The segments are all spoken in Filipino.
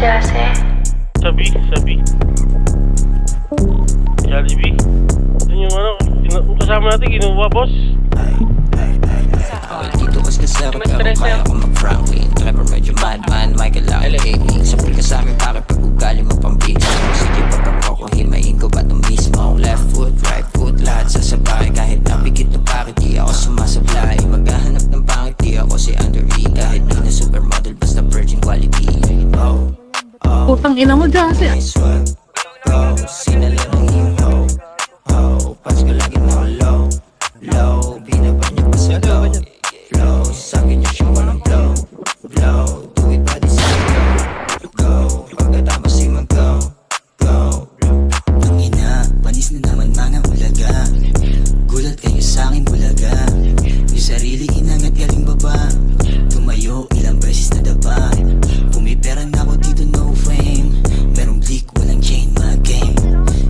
Sabi. Jollibee. Yun yung ano, kasama natin, kinuha, boss. Awal dito kas kasarap pero kaya ko mag-Franklin. Clever medyo madman, Michael Lang. Sapul ka sa amin bakit pag-ugali mo pang big. Sige pagkako, himayin ko ba ito mismo? Left foot, right foot, lahat sasabay. Kahit napikit na bakit di ako sumasablay. Maghahanap ng pangit di ako si Under E. Kahit di na supermodel basta virgin quality. Putang ina mo dyan siya. Sinala ng iyong pas ko lagi na low binaba niya pa sa flow sabi niya siya walang blow do it body say go pagkatapos si mag-go ang ina, panis na naman mga ulaga. Gulat kayo sa'kin bulaga. Yung sarili inangat galing baba. Tumayo ilang beses na daba. Pumipera na ako dito no fame. Merong bleak walang chain mga game.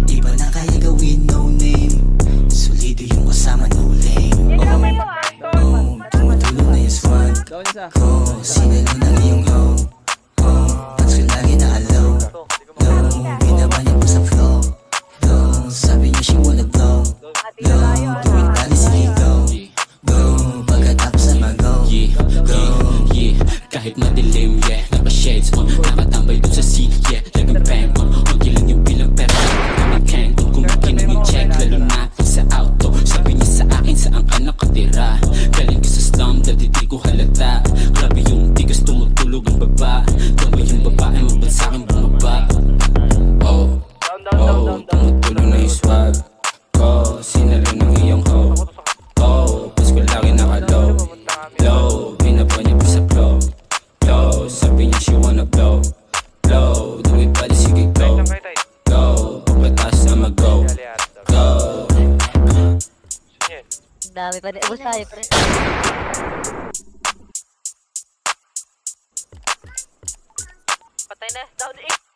Iba na kaya gawin no name. Solido yung kasama no lame. Tumatulong na yung swag ko. Sinalo na ngayong hoe. Pats ko lagi nakalow. Binaba niya po sa flow. Sabi niya she wanna blow. Tuwing tali sige go. Pagkatapos na mag-go. Kahit madilim, naka-shades on. Nakatambay dun sa sea, lagang bang on. Onti lang yung bilang pero kaming kang on. Kumakinig yung check, lalo na sa auto. Sabi niya sa akin, saan ka nakatira? Galing ka sa slum, dati di ko halata. Grabe yung tigas, tumutulog ang baba. Tama yung babae, mabal sa'kin bumaba. Tumutulog na yung swag ko. Sinalo ng iyong hoe. Pas ko lagi nakalow. Binaba niya pa sa flow. Sabi niya she wanna blow. Do it body sige go. Pagkatas na mag-go. Dami pa rin. Ubus tayo pre. Patay na. Down 8.